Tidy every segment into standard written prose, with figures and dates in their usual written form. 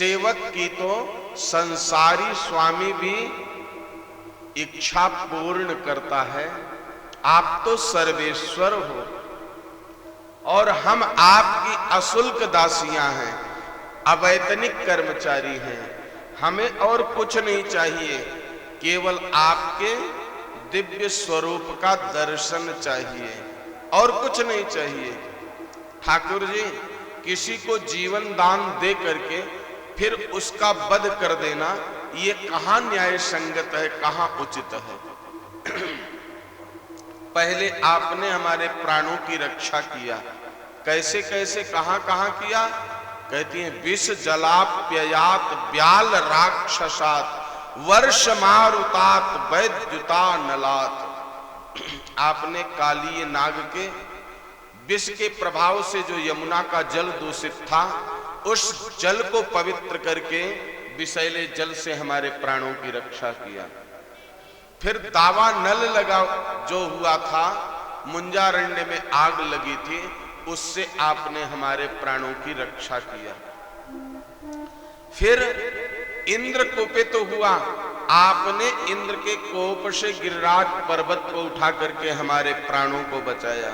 सेवक की तो संसारी स्वामी भी इच्छा पूर्ण करता है। आप तो सर्वेश्वर हो और हम आपकी अशुल्क दासियां हैं, अवैतनिक कर्मचारी हैं। हमें और कुछ नहीं चाहिए, केवल आपके दिव्य स्वरूप का दर्शन चाहिए, और कुछ नहीं चाहिए। ठाकुर जी, किसी को जीवन दान दे करके फिर उसका वध कर देना, ये कहां न्याय संगत है, कहां उचित है। पहले आपने हमारे प्राणों की रक्षा किया, कैसे कैसे कहां कहां किया। कहती हैं विष जलाप्ययात व्याल राक्षसात वर्ष मारुतात वैद्युता नलात। आपने काली नाग के विष के प्रभाव से जो यमुना का जल दूषित था, उस जल को पवित्र करके विषैले जल से हमारे प्राणों की रक्षा किया। फिर दावा नल लगा जो हुआ था, मुंजारण्य में आग लगी थी, उससे आपने हमारे प्राणों की रक्षा किया। फिर इंद्र कुपित हुआ, आपने इंद्र के कोप से गिरिराज पर्वत को उठा करके हमारे प्राणों को बचाया।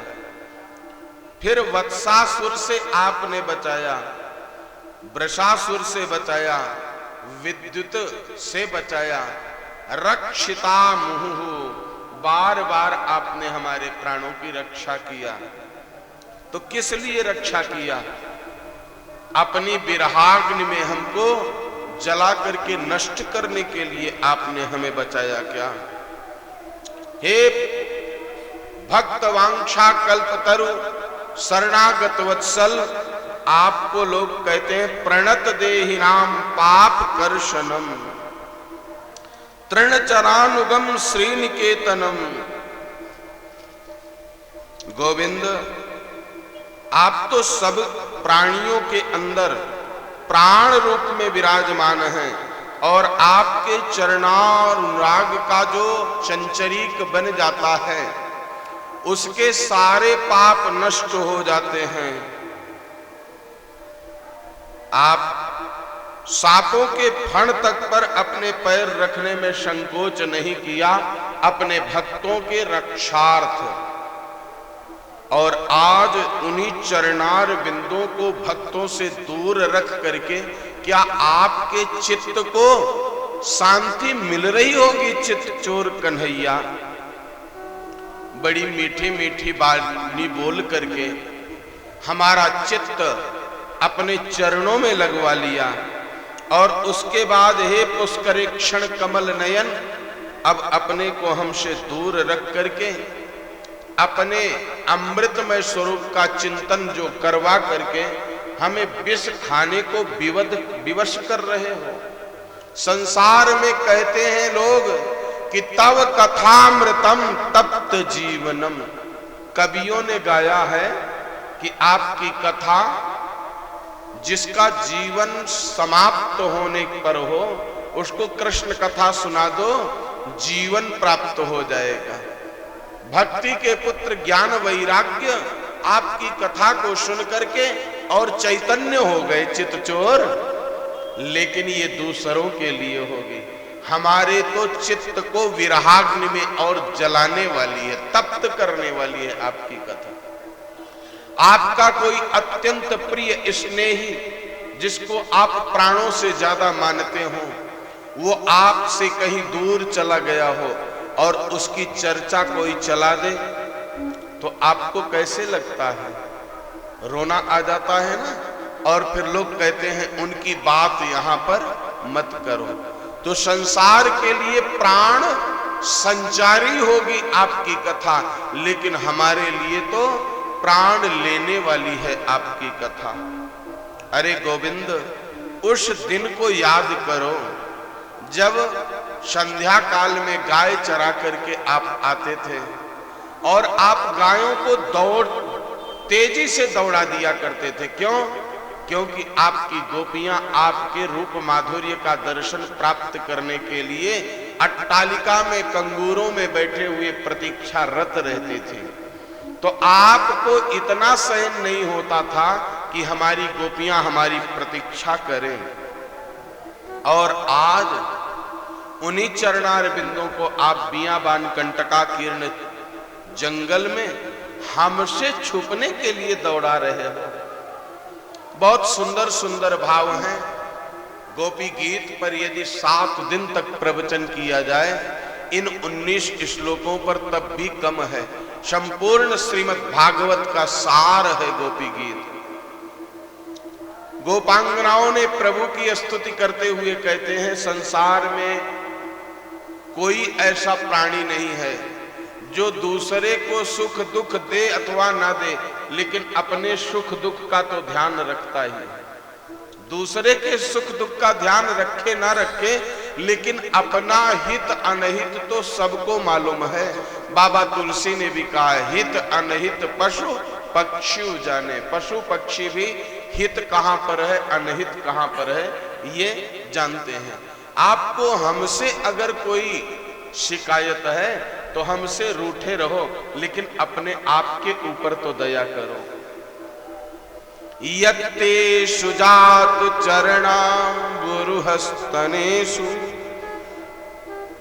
फिर वत्सासुर से आपने बचाया, वृषासुर से बचाया, विद्युत से बचाया, रक्षिता मुहुः, बार बार आपने हमारे प्राणों की रक्षा किया। तो किस लिए रक्षा किया? अपनी विरहाग्नि में हमको जला करके नष्ट करने के लिए आपने हमें बचाया क्या? हे भक्तवांछा कल्पतरु शरणागत वत्सल, आपको लोग कहते हैं प्रणत देहिनाम पाप कर्षणम तृणचरानुगम श्रीनिकेतनम। गोविंद, आप तो सब प्राणियों के अंदर प्राण रूप में विराजमान हैं, और आपके चरणानुराग का जो चंचरीक बन जाता है, उसके सारे पाप नष्ट हो जाते हैं। आप सांपों के फण तक पर अपने पैर रखने में संकोच नहीं किया, अपने भक्तों के रक्षार्थ। और आज उन्हीं चरणार बिंदों को भक्तों से दूर रख करके क्या आपके चित्त को शांति मिल रही होगी? चित्त चोर कन्हैया, बड़ी मीठी मीठी वाणी बोल करके हमारा चित्त अपने चरणों में लगवा लिया, और उसके बाद हे पुष्करेक्षण कमल नयन, अब अपने को हमसे दूर रख करके अपने अमृतमय स्वरूप का चिंतन जो करवा करके हमें विष खाने को विवश कर रहे हो। संसार में कहते हैं लोग कि तव कथामृतम तप्त जीवनम। कवियों ने गाया है कि आपकी कथा जिसका जीवन समाप्त होने पर हो, उसको कृष्ण कथा सुना दो, जीवन प्राप्त हो जाएगा। भक्ति के पुत्र ज्ञान वैराग्य आपकी कथा को सुन करके और चैतन्य हो गए चित्तचोर, लेकिन ये दूसरों के लिए होगी। हमारे तो चित्त को विरहाग्नि में और जलाने वाली है, तप्त करने वाली है आपकी कथा। आपका कोई अत्यंत प्रिय स्नेही जिसको आप प्राणों से ज्यादा मानते हो, वो आपसे कहीं दूर चला गया हो और उसकी चर्चा कोई चला दे तो आपको कैसे लगता है? रोना आ जाता है ना। और फिर लोग कहते हैं उनकी बात यहां पर मत करो। तो संसार के लिए प्राण संचारी होगी आपकी कथा, लेकिन हमारे लिए तो प्राण लेने वाली है आपकी कथा। अरे गोविंद, उस दिन को याद करो जब संध्या काल में गाय चरा करके आप आते थे और आप गायों को तेजी से दौड़ा दिया करते थे। क्यों? क्योंकि आपकी गोपियां आपके रूप माधुर्य का दर्शन प्राप्त करने के लिए अट्टालिका में कंगूरों में बैठे हुए प्रतीक्षारत रहते थे। तो आपको इतना सहन नहीं होता था कि हमारी गोपियां हमारी प्रतीक्षा करें। और आज उन्हीं चरणार बिंदों को आप बियाबान कंटका कीर्ण जंगल में हमसे छुपने के लिए दौड़ा रहे हो। बहुत सुंदर सुंदर भाव हैं। गोपी गीत पर यदि 7 दिन तक प्रवचन किया जाए इन 19 श्लोकों पर तब भी कम है। संपूर्ण श्रीमद् भागवत का सार है गोपी गीत। गोपांगनाओं ने प्रभु की स्तुति करते हुए कहते हैं, संसार में कोई ऐसा प्राणी नहीं है जो दूसरे को सुख दुख दे अथवा ना दे, लेकिन अपने सुख दुख का तो ध्यान रखता ही है। दूसरे के सुख दुख का ध्यान रखे ना रखे, लेकिन अपना हित अनहित तो सबको मालूम है। बाबा तुलसी ने भी कहा है, हित अनहित पशु पक्षी जाने। पशु पक्षी भी हित कहां पर है अनहित कहां पर है ये जानते हैं। आपको हमसे अगर कोई शिकायत है तो हमसे रूठे रहो, लेकिन अपने आप के ऊपर तो दया करो। यत्ते सुजातु चरणाम्बुरुहस्तनेषु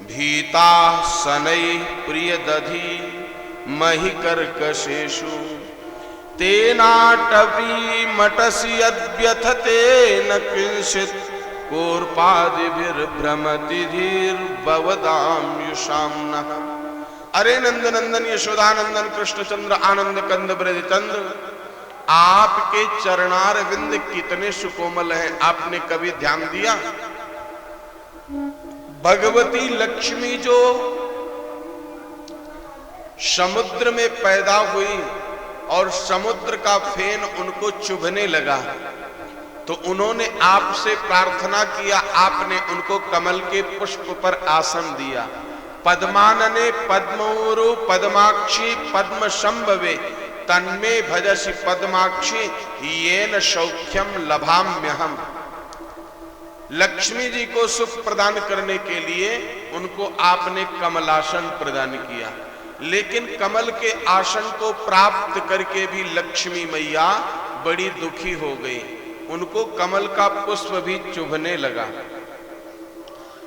भीता शनैः प्रियदधि महिकर्कशेषु तेनाटवी मटसि यद्व्यथते न किंचित् कोर्पादिभिर्भ्रमति धीर्भवदाम्युषाम्नः। अरे नंदनंदन यशोदानंदन कृष्णचंद्र आनंद कंद ब्रज चंद्र, आपके चरणार विंद कितने सुकोमल हैं, आपने कभी ध्यान दिया? भगवती लक्ष्मी जो समुद्र में पैदा हुई और समुद्र का फेन उनको चुभने लगा, तो उन्होंने आपसे प्रार्थना किया, आपने उनको कमल के पुष्प पर आसन दिया। पद्मानने पद्मोरु पद्माक्षी पद्म संभवे तन्मे भजसि पद्माक्षी येन सौख्यम लभाम्यहम। लक्ष्मी जी को सुख प्रदान करने के लिए उनको आपने कमलासन प्रदान किया, लेकिन कमल के आसन को प्राप्त करके भी लक्ष्मी मैया बड़ी दुखी हो गई। उनको कमल का पुष्प भी चुभने लगा।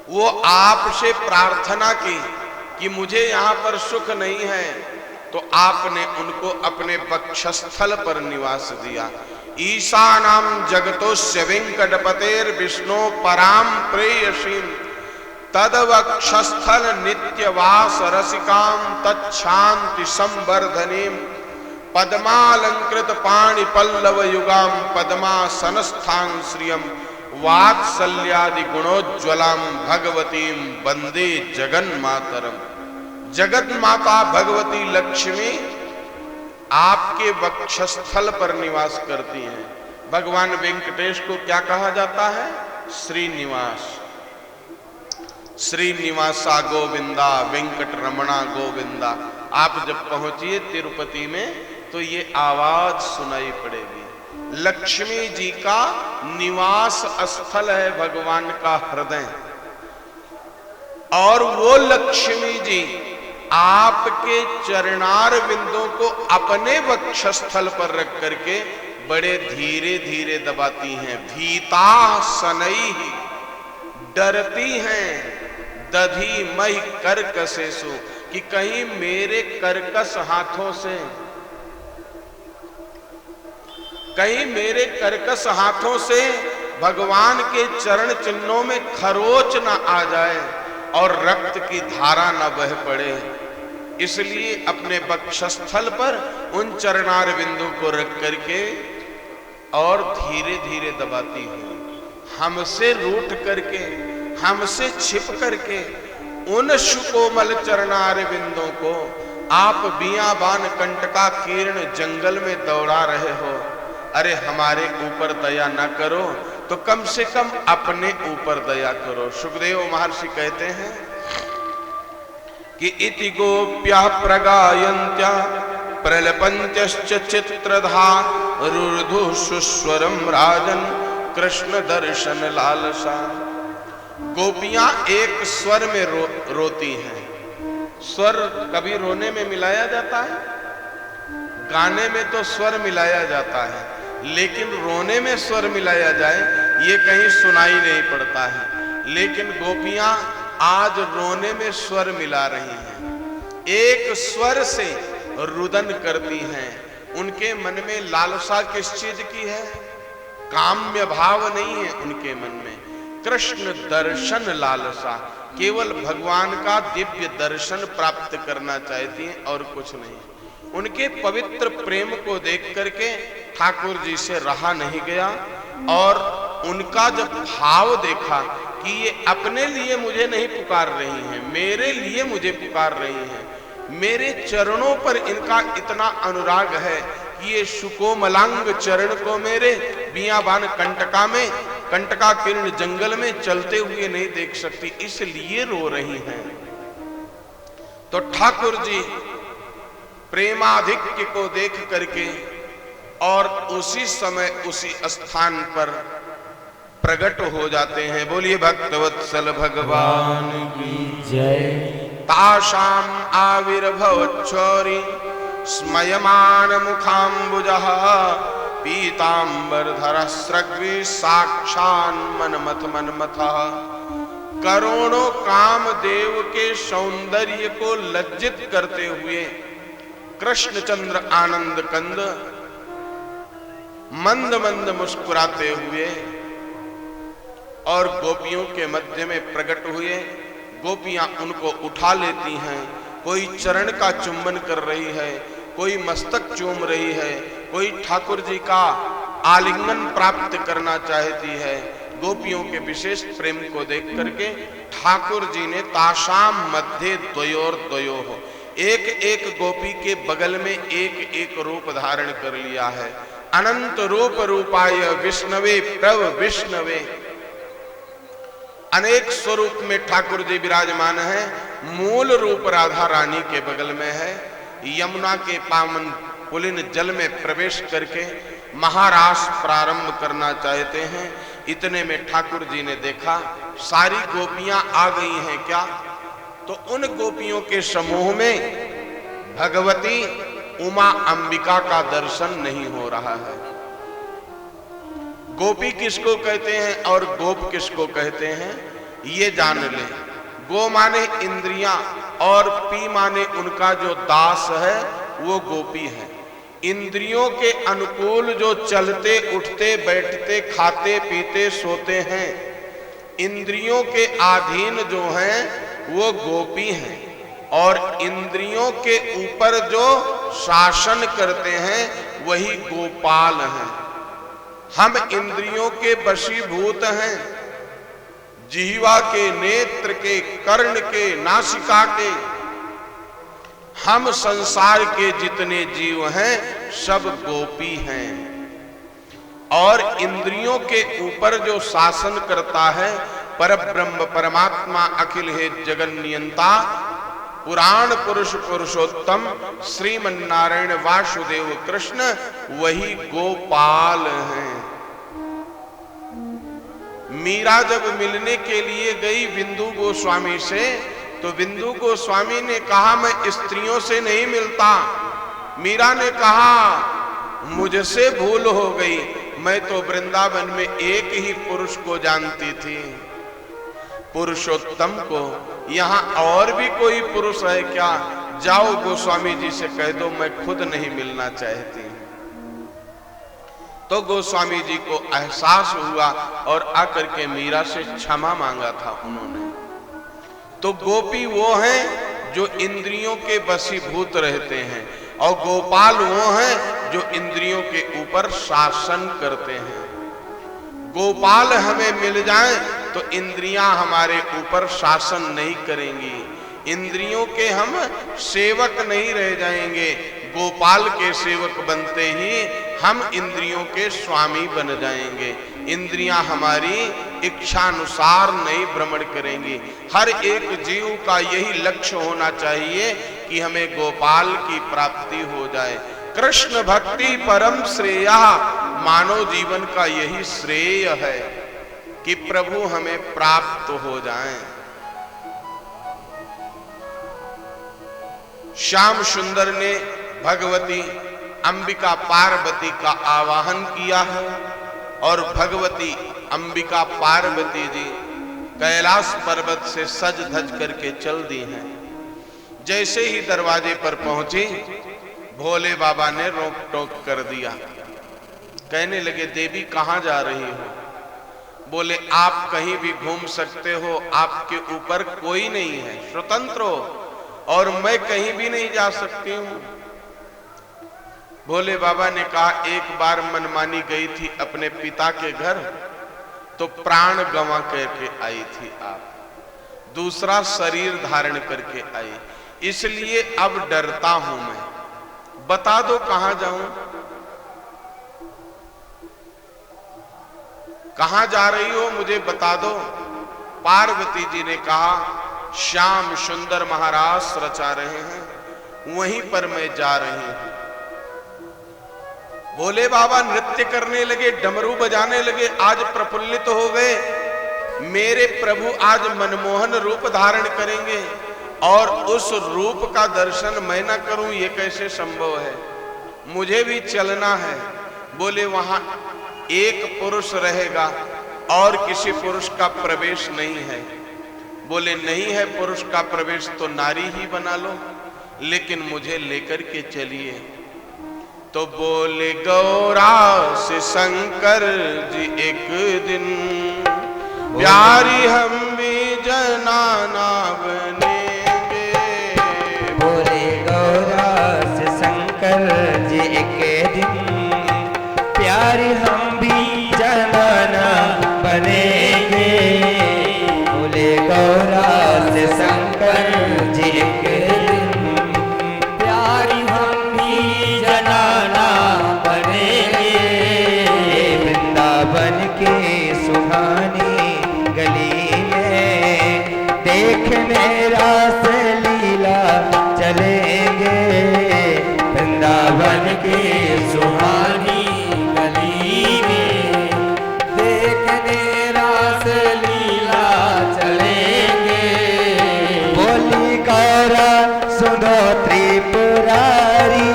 वो आपसे प्रार्थना की कि मुझे यहां पर सुख नहीं है, तो आपने उनको अपने वक्षस्थल पर निवास दिया। ईशानाम जगतोस्य वेंकटपतेर विष्णु पराम प्रेयसीम तदवक्षस्थल नित्यवास रसिकाम तच्छांति संवर्धनीम पद्मालंकृत पाणि पल्लव युगाम पद्मासनस्थान श्रियम वात्सल्यादि गुणोज्ज्वलाम भगवतीम वंदे जगन्मातरम। जगत माता भगवती लक्ष्मी आपके वक्षस्थल पर निवास करती हैं। भगवान वेंकटेश को क्या कहा जाता है? श्रीनिवास। श्रीनिवासा गोविंदा वेंकट रमणा गोविंदा। आप जब पहुंचिए तिरुपति में तो ये आवाज सुनाई पड़ेगी। लक्ष्मी जी का निवास स्थल है भगवान का हृदय, और वो लक्ष्मी जी आपके चरणार बिंदों को अपने वक्षस्थल पर रख करके बड़े धीरे धीरे दबाती हैं। भीता शनैः, डरती हैं, दधी महि कर्कशेषु, कि कहीं मेरे कर्कश हाथों से, कहीं मेरे कर्कश हाथों से भगवान के चरण चिन्हों में खरोच न आ जाए और रक्त की धारा न बह पड़े। इसलिए अपने वक्षस्थल पर उन चरणार बिंदु को रख करके और धीरे धीरे दबाती है। हमसे रूठ करके, हमसे छिप करके उन सुकोमल चरणार बिंदों को आप बियाबान कंटका कीर्ण जंगल में दौड़ा रहे हो। अरे हमारे ऊपर दया ना करो तो कम से कम अपने ऊपर दया करो। सुखदेव महर्षि कहते हैं कि इति गोप्या प्रगायन्त्या प्रलपन्त्यश्च चित्रधा रुर्धु सुस्वरम राजन कृष्ण दर्शन लालसा। गोपियां एक स्वर में रोती हैं। स्वर कभी रोने में मिलाया जाता है? गाने में तो स्वर मिलाया जाता है, लेकिन रोने में स्वर मिलाया जाए ये कहीं सुनाई नहीं पड़ता है। लेकिन गोपियां आज रोने में स्वर मिला रही हैं, एक स्वर से रुदन करती हैं। उनके मन में लालसा किस चीज की है? काम्य भाव नहीं है उनके मन में, कृष्ण दर्शन लालसा, केवल भगवान का दिव्य दर्शन प्राप्त करना चाहती हैं और कुछ नहीं। उनके पवित्र प्रेम को देख करके ठाकुर जी से रहा नहीं गया और उनका जब भाव देखा कि ये अपने लिए मुझे नहीं पुकार रही हैं, मेरे लिए मुझे पुकार रही हैं, मेरे चरणों पर इनका इतना अनुराग है कि ये सुकोमलांग चरण को मेरे बियाबान कंटका में, कंटका किरण जंगल में चलते हुए नहीं देख सकती, इसलिए रो रही हैं। तो ठाकुर जी प्रेमाधिक्य को देख करके और उसी समय उसी स्थान पर प्रकट हो जाते हैं। बोलिए भक्तवत्सल भगवान की जय। ताशाम आविर्भवच्छौरी स्मयमान मुखाम्बुजः पीतांबरधर स्रग्वी साक्षान मनमथ मनमथः। करोड़ों कामदेव के सौंदर्य को लज्जित करते हुए कृष्णचंद्र आनंद कंद मंद मंद मुस्कुराते हुए और गोपियों के मध्य में प्रकट हुए। गोपियां उनको उठा लेती हैं, कोई चरण का चुंबन कर रही है, कोई मस्तक चूम रही है, कोई ठाकुर जी का आलिंगन प्राप्त करना चाहती है। गोपियों के विशेष प्रेम को देख करके ठाकुर जी ने ताशाम मध्य द्वयोर द्वयोः, एक एक गोपी के बगल में एक एक रूप धारण कर लिया है। अनंत रूप रूपाय विष्णवे प्रभ विष्णवे, अनेक स्वरूप में ठाकुर जी विराजमान है। मूल रूप राधा रानी के बगल में है। यमुना के पावन पुलिन जल में प्रवेश करके महारास प्रारंभ करना चाहते हैं। इतने में ठाकुर जी ने देखा सारी गोपियां आ गई हैं क्या? तो उन गोपियों के समूह में भगवती उमा अंबिका का दर्शन नहीं हो रहा है। गोपी किसको कहते हैं और गोप किसको कहते हैं ये जान ले। गो माने इंद्रियां और पी माने उनका जो दास है वो गोपी है। इंद्रियों के अनुकूल जो चलते उठते बैठते खाते पीते सोते हैं, इंद्रियों के अधीन जो हैं वो गोपी हैं। और इंद्रियों के ऊपर जो शासन करते हैं वही गोपाल हैं। हम इंद्रियों के वशीभूत हैं, जिह्वा के, नेत्र के, कर्ण के, नासिका के। हम संसार के जितने जीव हैं सब गोपी हैं। और इंद्रियों के ऊपर जो शासन करता है परब्रह्म परमात्मा अखिल हे जगन नियंता पुराण पुरुष पुरुषोत्तम श्रीमन्नारायण वासुदेव कृष्ण, वही गोपाल हैं। मीरा जब मिलने के लिए गई बिंदु गोस्वामी से, तो बिंदु गोस्वामी ने कहा मैं स्त्रियों से नहीं मिलता। मीरा ने कहा मुझसे भूल हो गई, मैं तो वृंदावन में एक ही पुरुष को जानती थी, पुरुषोत्तम को। यहाँ और भी कोई पुरुष है क्या? जाओ गोस्वामी जी से कह दो मैं खुद नहीं मिलना चाहती। तो गोस्वामी जी को एहसास हुआ और आकर के मीरा से क्षमा मांगा था उन्होंने। तो गोपी वो हैं जो इंद्रियों के वशीभूत रहते हैं और गोपाल वो हैं जो इंद्रियों के ऊपर शासन करते हैं। गोपाल हमें मिल जाए तो इंद्रियां हमारे ऊपर शासन नहीं करेंगी, इंद्रियों के हम सेवक नहीं रह जाएंगे। गोपाल के सेवक बनते ही हम इंद्रियों के स्वामी बन जाएंगे। इंद्रियां हमारी इच्छानुसार नहीं भ्रमण करेंगी। हर एक जीव का यही लक्ष्य होना चाहिए कि हमें गोपाल की प्राप्ति हो जाए। कृष्ण भक्ति परम श्रेय, मानव जीवन का यही श्रेय है कि प्रभु हमें प्राप्त हो जाएं। श्याम सुंदर ने भगवती अंबिका पार्वती का आवाहन किया है और भगवती अंबिका पार्वती जी कैलाश पर्वत से सज धज करके चल दी हैं। जैसे ही दरवाजे पर पहुंची, भोले बाबा ने रोक टोक कर दिया। कहने लगे, देवी कहां जा रही हो? बोले, आप कहीं भी घूम सकते हो, आपके ऊपर कोई नहीं है, स्वतंत्र हो, और मैं कहीं भी नहीं जा सकती हूं। भोले बाबा ने कहा, एक बार मनमानी गई थी अपने पिता के घर, तो प्राण गंवा करके आई थी आप, दूसरा शरीर धारण करके आई, इसलिए अब डरता हूं मैं। बता दो कहां जाऊं, कहां जा रही हो, मुझे बता दो। पार्वती जी ने कहा, श्याम सुंदर महाराज रचा रहे हैं, वहीं पर मैं जा रही हूं। भोले बाबा नृत्य करने लगे, डमरू बजाने लगे, आज प्रफुल्लित हो गए। मेरे प्रभु आज मनमोहन रूप धारण करेंगे और उस रूप का दर्शन मैं ना करूं, ये कैसे संभव है? मुझे भी चलना है। बोले, वहां एक पुरुष रहेगा और किसी पुरुष का प्रवेश नहीं है। बोले, नहीं है पुरुष का प्रवेश तो नारी ही बना लो, लेकिन मुझे लेकर के चलिए। तो बोले, गौरा से शंकर जी एक दिन, प्यारी हम भी जनाना बनेंगे। बोले, गौरा से शंकर जी एक दिन, प्यारी हम भी जनाना बनेंगे। बोले, गौरा से शंकर जी एक दिन, प्यारी हम भी जनाना बनेंगे। वृंदावन के सुहानी गली में देखने रास लीला चलेंगे। वृंदावन के सुहानी गली में देखने रास लीला चलेंगे। बोली, गौरा सुनो त्रिपुरारी,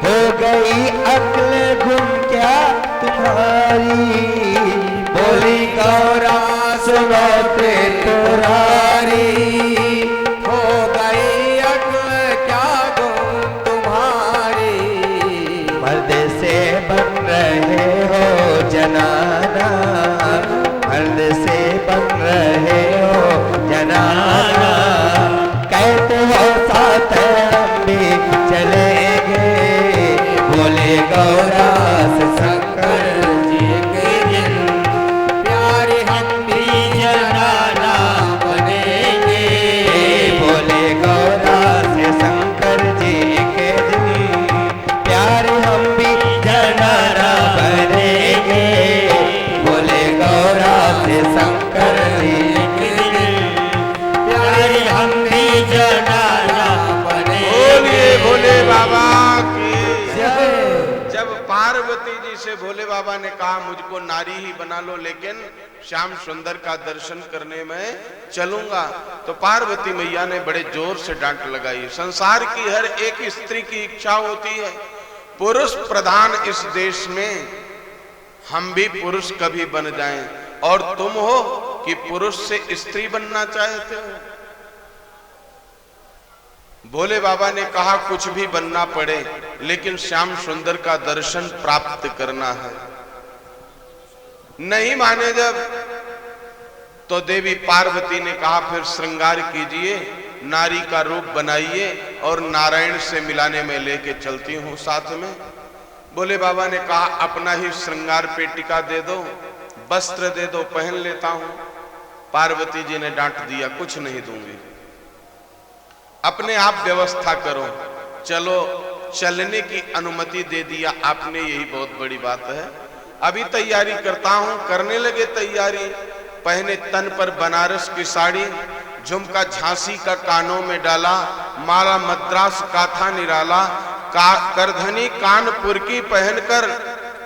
हो गई अक्ल गुम क्या तुम्हारी। बोली, गौरा सुनो त्रिपुरारी, हो गई अक्ल क्या गुम तुम्हारी। मर्द से बन रहे हो जनाना, मर्द से बन रहे हो जनाना। कहते हो साथ हम भी चलेंगे। बोले, गौरा से शंकर जी के दिन, प्यारे हम भी जनाना बनेंगे। बोले, गौरा से शंकर जी के दिन, प्यारे हम भी जनाना बनेंगे। बोले, गौरा से शंकर जी के दिन, प्यारे हम भी जनाना बनेंगे। बोलिए भोले बाबा की जय। जब पार्वती जी से भोले बाबा ने कहा, मुझको नारी ही बना लो, लेकिन श्याम सुंदर का दर्शन करने में चलूंगा, तो पार्वती मैया ने बड़े जोर से डांट लगाई। संसार की हर एक स्त्री की इच्छा होती है, पुरुष प्रधान इस देश में हम भी पुरुष कभी बन जाएं, और तुम हो कि पुरुष से स्त्री बनना चाहते हो। भोले बाबा ने कहा, कुछ भी बनना पड़े, लेकिन श्याम सुंदर का दर्शन प्राप्त करना है। नहीं माने जब, तो देवी पार्वती ने कहा, फिर श्रृंगार कीजिए, नारी का रूप बनाइए और नारायण से मिलाने में लेके चलती हूं साथ में। भोले बाबा ने कहा, अपना ही श्रृंगार पेटिका दे दो, वस्त्र दे दो, पहन लेता हूं। पार्वती जी ने डांट दिया, कुछ नहीं दूंगी, अपने आप व्यवस्था करो। चलो, चलने की अनुमति दे दिया आपने, यही बहुत बड़ी बात है। अभी तैयारी करता हूं। करने लगे तैयारी, पहने तन पर बनारस की साड़ी, झुमका झांसी का कानों में डाला, माला मद्रास काथा निराला, करधनी कानपुर की पहनकर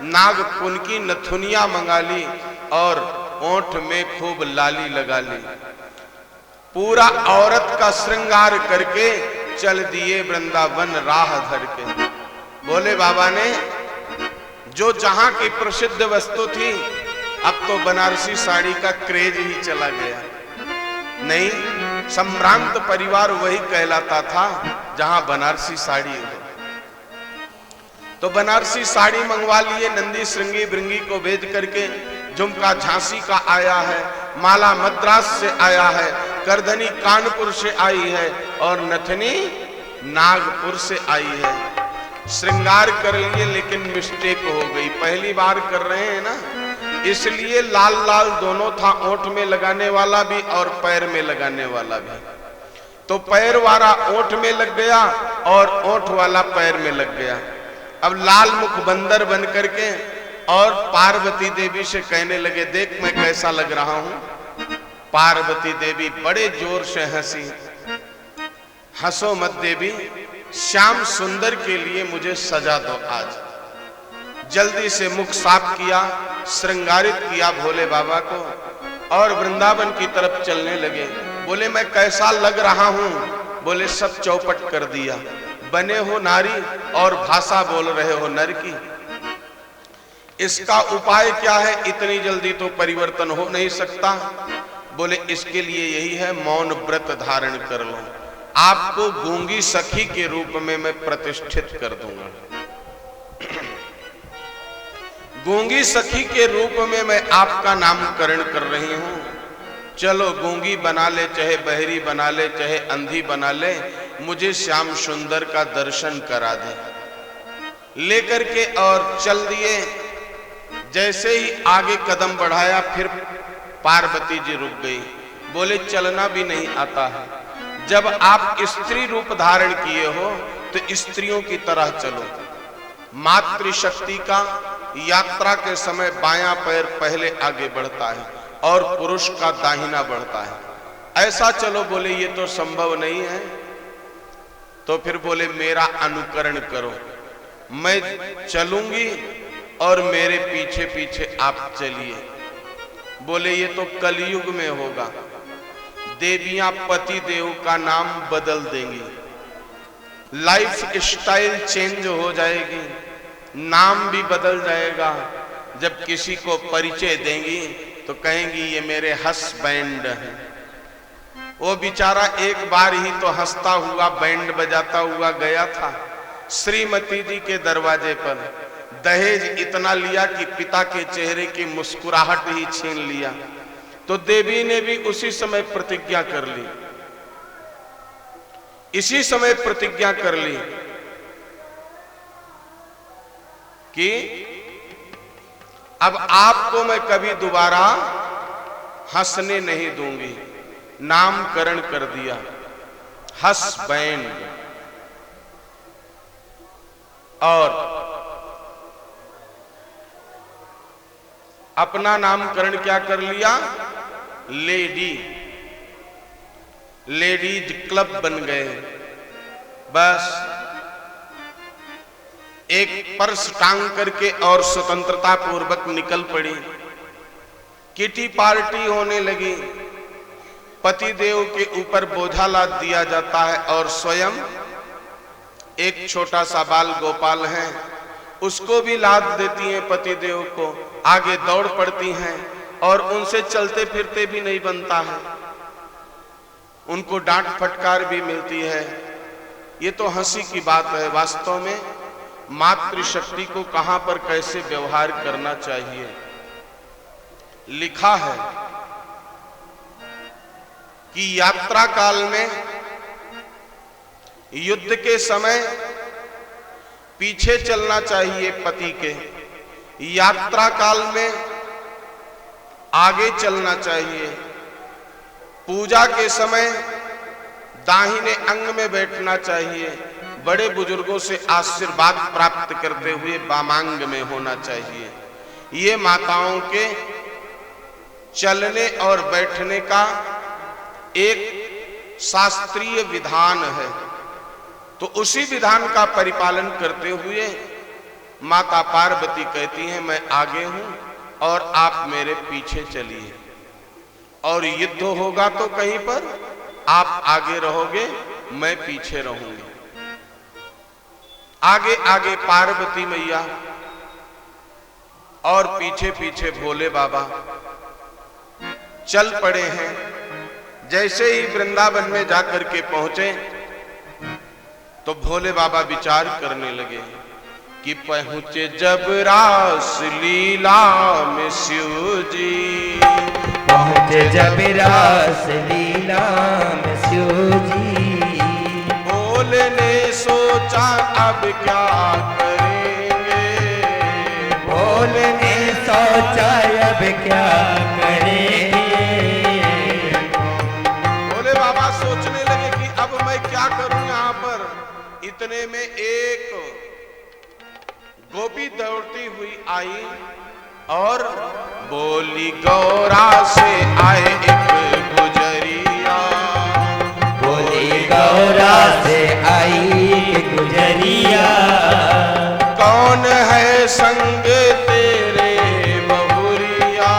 नागपुन की नथुनिया मंगा ली और ओंठ में खूब लाली लगा ली। पूरा औरत का श्रृंगार करके चल दिए वृंदावन राह धर के। भोले बाबा ने जो जहां की प्रसिद्ध वस्तु थी अब तो बनारसी साड़ी का क्रेज ही चला गया। नहीं, संभ्रांत परिवार वही कहलाता था जहां बनारसी साड़ी हो। तो बनारसी साड़ी मंगवा लिए, नंदी श्रृंगी भृंगी को भेज करके। झुमका झांसी का आया है, माला मद्रास से आया है, करधनी कानपुर से आई है और नथनी नागपुर से आई है। श्रृंगार कर लिए लेकिन मिस्टेक हो गई, पहली बार कर रहे हैं ना, इसलिए लाल लाल दोनों था, ओंठ में लगाने वाला भी और पैर में लगाने वाला भी। तो पैर वाला ओंठ में लग गया और ओंठ वाला पैर में लग गया। अब लाल मुख बंदर बन करके और पार्वती देवी से कहने लगे, देख मैं कैसा लग रहा हूं। पार्वती देवी बड़े जोर से हंसी। हंसो मत देवी, श्याम सुंदर के लिए मुझे सजा दो आज। जल्दी से मुख साफ किया, श्रृंगारित किया भोले बाबा को और वृंदावन की तरफ चलने लगे। बोले मैं कैसा लग रहा हूं? बोले सब चौपट कर दिया। बने हो नारी और भाषा बोल रहे हो नर की। इसका उपाय क्या है? इतनी जल्दी तो परिवर्तन हो नहीं सकता। बोले इसके लिए यही है, मौन व्रत धारण कर लो, आपको गूंगी सखी के रूप में मैं प्रतिष्ठित कर दूंगा। गूंगी सखी के रूप में मैं आपका नामकरण कर रही हूं। चलो गूंगी बना ले, चाहे बहरी बना ले, चाहे अंधी बना ले, मुझे श्याम सुंदर का दर्शन करा दे। लेकर के और चल दिए। जैसे ही आगे कदम बढ़ाया फिर पार्वती जी रुक गई। बोले चलना भी नहीं आता है। जब आप स्त्री रूप धारण किए हो तो स्त्रियों की तरह चलो। मातृशक्ति का यात्रा के समय बायां पैर पहले आगे बढ़ता है और पुरुष का दाहिना बढ़ता है। ऐसा चलो। बोले ये तो संभव नहीं है। तो फिर बोले मेरा अनुकरण करो, मैं चलूंगी और मेरे पीछे पीछे आप चलिए। बोले ये तो कलयुग में होगा, देवियां पति देव का नाम बदल देंगी, लाइफ स्टाइल चेंज हो जाएगी, नाम भी बदल जाएगा। जब किसी को परिचय देंगी तो कहेंगी ये मेरे हस्बैंड हैं। वो बेचारा एक बार ही तो हंसता हुआ बैंड बजाता हुआ गया था श्रीमती जी के दरवाजे पर। दहेज इतना लिया कि पिता के चेहरे की मुस्कुराहट ही छीन लिया। तो देवी ने भी उसी समय प्रतिज्ञा कर ली, इसी समय प्रतिज्ञा कर ली कि अब आपको मैं कभी दोबारा हंसने नहीं दूंगी। नामकरण कर दिया हस्बैंड। और अपना नामकरण क्या कर लिया? लेडी। लेडीज क्लब बन गए। बस एक पर्स टांग करके और स्वतंत्रता पूर्वक निकल पड़ी। किटी पार्टी होने लगी। पति देव के ऊपर बोझा लाद दिया जाता है और स्वयं एक छोटा सा बाल गोपाल है, उसको भी लाद देती हैं पति देव को। आगे दौड़ पड़ती हैं और उनसे चलते फिरते भी नहीं बनता है, उनको डांट फटकार भी मिलती है। ये तो हंसी की बात है। वास्तव में मातृशक्ति को कहां पर कैसे व्यवहार करना चाहिए लिखा है कि यात्रा काल में, युद्ध के समय पीछे चलना चाहिए पति के, यात्रा काल में आगे चलना चाहिए, पूजा के समय दाहिने अंग में बैठना चाहिए, बड़े बुजुर्गों से आशीर्वाद प्राप्त करते हुए वामांग में होना चाहिए। ये माताओं के चलने और बैठने का एक शास्त्रीय विधान है। तो उसी विधान का परिपालन करते हुए माता पार्वती कहती हैं मैं आगे हूं और आप मेरे पीछे चलिए, और युद्ध होगा तो कहीं पर आप आगे रहोगे, मैं पीछे रहूंगी। आगे आगे पार्वती मैया और पीछे पीछे भोले बाबा चल पड़े हैं। जैसे ही वृंदावन में जाकर के पहुंचे तो भोले बाबा विचार करने लगे कि पहुंचे जब रास लीला में शिव जी, पहुंचे जब रास लीला में शिव जी। भोले ने सोचा अब क्या करेंगे, भोले ने सोचा अब क्या करेंगे। भोले बाबा सोचने लगे कि अब मैं क्या करूं यहाँ पर। इतने में एक गोपी दौड़ती हुई आई और बोली गौरा से आए एक गुजरिया, बोली गौरा से आई एक गुजरिया। कौन है संग तेरे बहुरिया,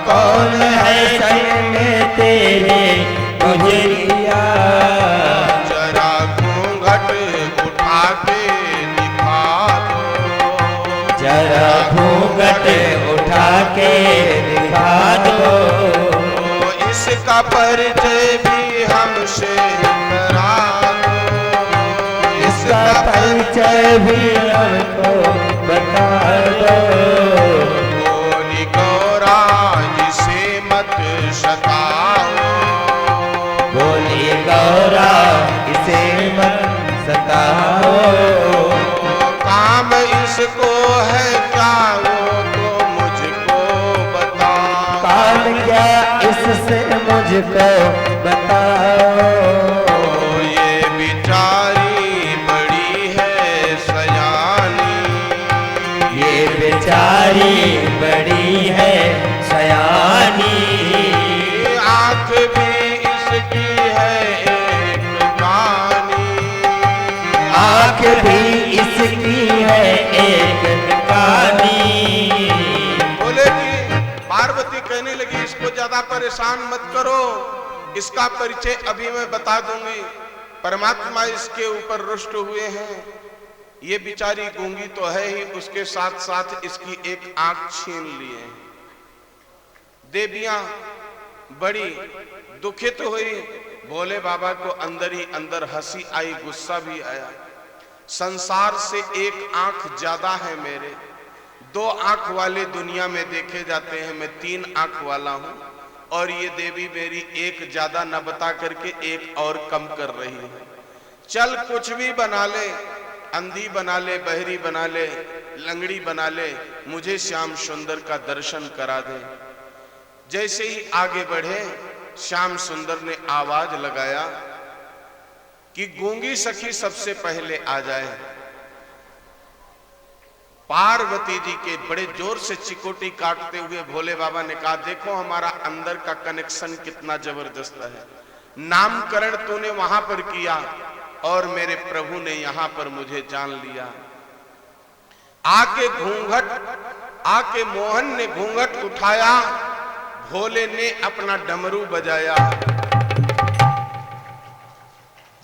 कौन है संग तेरे गुजरिया। जरा घूंघट उठा के दिखा दो, जरा घूंघट उठा के दिखा दो। इसका परिचय भी हमसे करा दो, इसका परिचय भी हमको बता दो। बोली गौरा जिसे मत सताओ, बोली गौरा इसे मत सताओ। काम इसको है क्या वो तो मुझको बताओ, काम क्या इससे मुझको बताओ। ये बेचारी बड़ी है सयानी, ये बेचारी बड़ी है सयानी। आंख भी इसकी है एक कानी, आंख भी इसकी है एक कानी। बोले कि पार्वती कहने लगी इसको ज्यादा परेशान मत करो, इसका परिचय अभी मैं बता दूंगी। परमात्मा इसके ऊपर रुष्ट हुए हैं। ये बिचारी गूंगी तो है ही, उसके साथ साथ इसकी एक आंख छीन लिए। देवियां बड़ी दुखित हुई। भोले बाबा को अंदर ही अंदर हंसी आई, गुस्सा भी आया। संसार से एक आंख ज्यादा है मेरे, 2 आंख वाले दुनिया में देखे जाते हैं, मैं 3 आंख वाला हूं। और ये देवी मेरी एक ज्यादा न बता करके एक और कम कर रही है। चल कुछ भी बना ले, अंधी बना ले, बहरी बना ले, लंगड़ी बना ले, मुझे श्याम सुंदर का दर्शन करा दे। जैसे ही आगे बढ़े श्याम सुंदर ने आवाज लगाया कि गूंगी सखी सबसे पहले आ जाए। पार्वती जी के बड़े जोर से चिकोटी काटते हुए भोले बाबा ने कहा, देखो हमारा अंदर का कनेक्शन कितना जबरदस्त है। नामकरण तूने वहां पर किया और मेरे प्रभु ने यहां पर मुझे जान लिया। आके मोहन ने घूंघट उठाया, भोले ने अपना डमरू बजाया।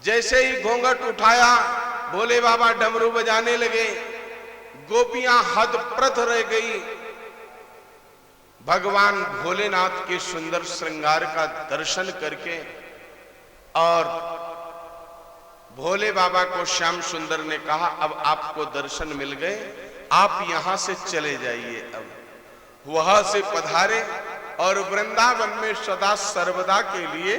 जैसे ही घूंघट उठाया भोले बाबा डमरू बजाने लगे। गोपियां हतप्रभ रह गई। भगवान भोलेनाथ के सुंदर श्रृंगार का दर्शन करके और भोले बाबा को श्याम सुंदर ने कहा, अब आपको दर्शन मिल गए, आप यहां से चले जाइए। अब वहां से पधारे और वृंदावन में सदा सर्वदा के लिए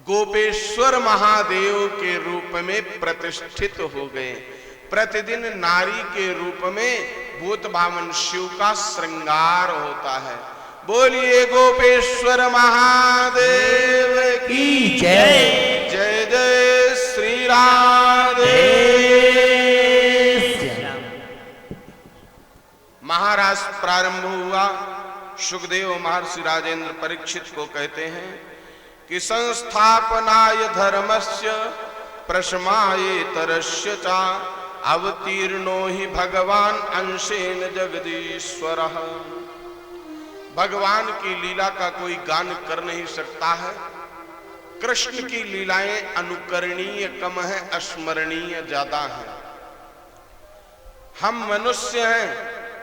गोपेश्वर महादेव के रूप में प्रतिष्ठित हो गए। प्रतिदिन नारी के रूप में भूत भावन शिव का श्रृंगार होता है। बोलिए गोपेश्वर महादेव की जय। जय जय श्री राधे। महाराज प्रारंभ हुआ। सुखदेव महर्षि राजेंद्र परीक्षित को कहते हैं कि संस्थापनाय धर्मस्य प्रशमायेतरस्य च अवतीर्णो ही भगवान अंशेन जगदीश्वरः। भगवान की लीला का कोई गान कर नहीं सकता है। कृष्ण की लीलाएं अनुकरणीय कम है, स्मरणीय ज्यादा है। हम मनुष्य हैं,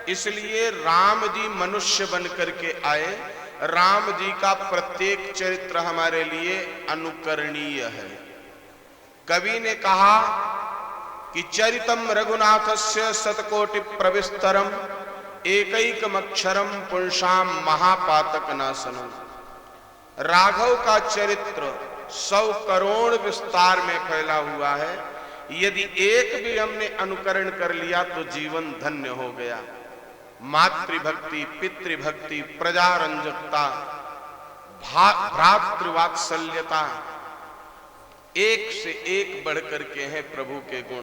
इसलिए राम जी मनुष्य बन करके आए। राम जी का प्रत्येक चरित्र हमारे लिए अनुकरणीय है। कवि ने कहा कि चरितम रघुनाथस्य शतकोटि प्रविस्तरम एकैकमक्षरम पुंसाम महापातक नाशनम। राघव का चरित्र 100 करोड़ विस्तार में फैला हुआ है। यदि एक भी हमने अनुकरण कर लिया तो जीवन धन्य हो गया। मातृभक्ति, पितृभक्ति, प्रजारंजकता, भ्रातृवात्सल्यता, एक से एक बढ़ करके हैं प्रभु के गुण।